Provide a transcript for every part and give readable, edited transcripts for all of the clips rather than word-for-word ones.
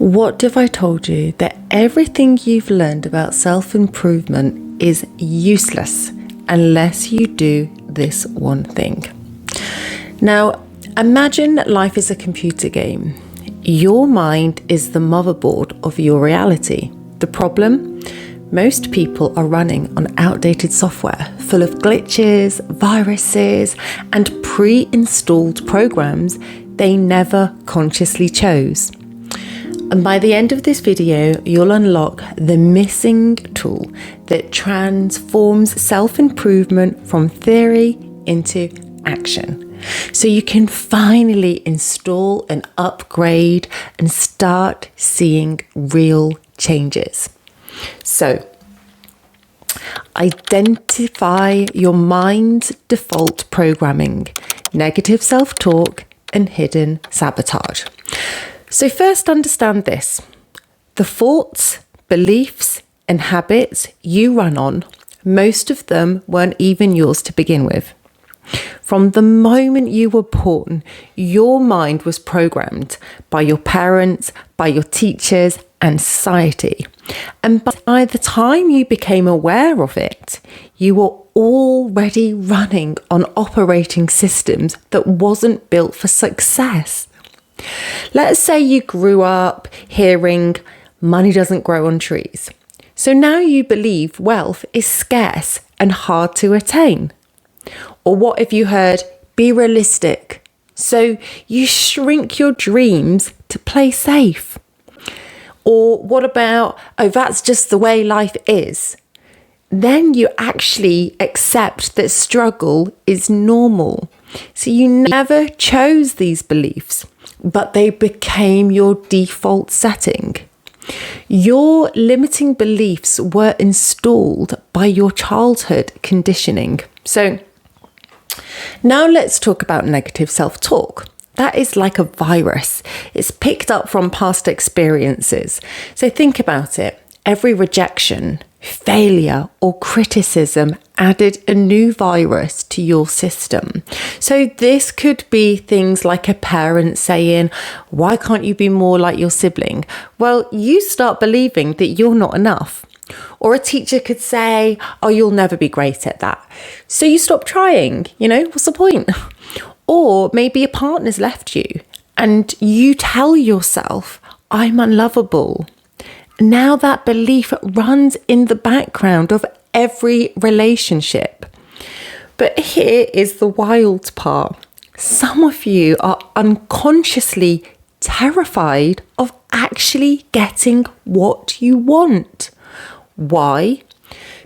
What if I told you that everything you've learned about self-improvement is useless unless you do this one thing? Now, imagine life is a computer game. Your mind is the motherboard of your reality. The problem? Most people are running on outdated software full of glitches, viruses, and pre-installed programs they never consciously chose. And by the end of this video, you'll unlock the missing tool that transforms self-improvement from theory into action. So you can finally install an upgrade and start seeing real changes. So, identify your mind's default programming, negative self-talk, and hidden sabotage. So first, understand this. The thoughts, beliefs, and habits you run on, most of them weren't even yours to begin with. From the moment you were born, your mind was programmed by your parents, by your teachers, and society. And by the time you became aware of it, you were already running on operating systems that wasn't built for success. Let's say you grew up hearing money doesn't grow on trees. So now you believe wealth is scarce and hard to attain. Or what if you heard be realistic? So you shrink your dreams to play safe. Or what about, oh, that's just the way life is? Then you actually accept that struggle is normal. So you never chose these beliefs, but they became your default setting. Your limiting beliefs were installed by your childhood conditioning. So now let's talk about negative self-talk. That is like a virus. It's picked up from past experiences. So think about it. Every rejection, failure, or criticism added a new virus to your system. So this could be things like a parent saying, why can't you be more like your sibling? Well, you start believing that you're not enough. Or a teacher could say, oh, you'll never be great at that. So you stop trying, what's the point? Or maybe a partner's left you and you tell yourself, I'm unlovable. Now that belief runs in the background of every relationship. But here is the wild part. Some of you are unconsciously terrified of actually getting what you want. Why?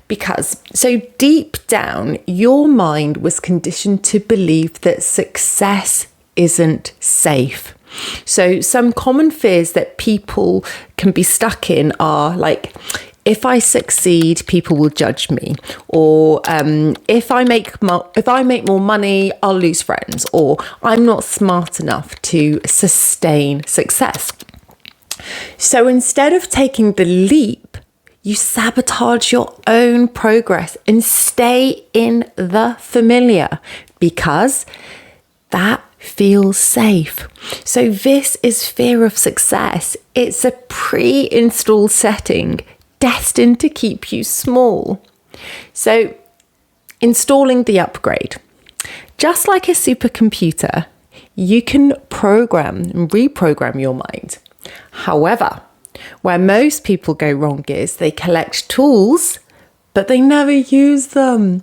Because so deep down, your mind was conditioned to believe that success isn't safe. So some common fears that people can be stuck in are like, if I succeed, people will judge me. Or if I make more money, I'll lose friends. Or I'm not smart enough to sustain success. So instead of taking the leap, you sabotage your own progress and stay in the familiar because that feels safe. So this is fear of success. It's a pre-installed setting destined to keep you small. So installing the upgrade. Just like a supercomputer, you can program and reprogram your mind. However, where most people go wrong is they collect tools, but they never use them.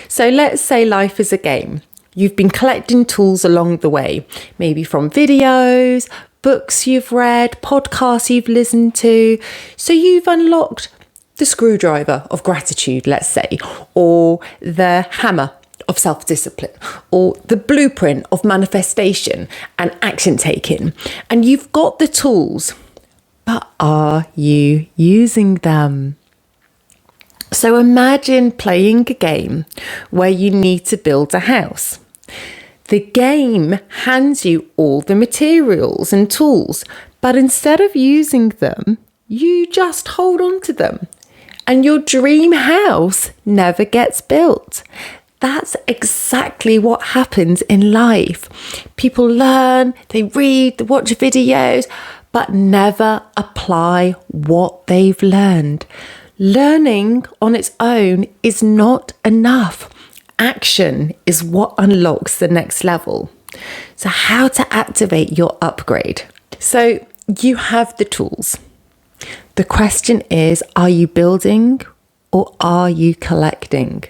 So let's say life is a game. You've been collecting tools along the way, maybe from videos, books you've read, podcasts you've listened to. So you've unlocked the screwdriver of gratitude, let's say, or the hammer of self-discipline, or the blueprint of manifestation and action taking. And you've got the tools. But are you using them? So imagine playing a game where you need to build a house. The game hands you all the materials and tools, but instead of using them, you just hold on to them. And your dream house never gets built. That's exactly what happens in life. People learn, they read, they watch videos, but never apply what they've learned. Learning on its own is not enough. Action is what unlocks the next level. So how to activate your upgrade? So you have the tools. The question is, are you building or are you collecting?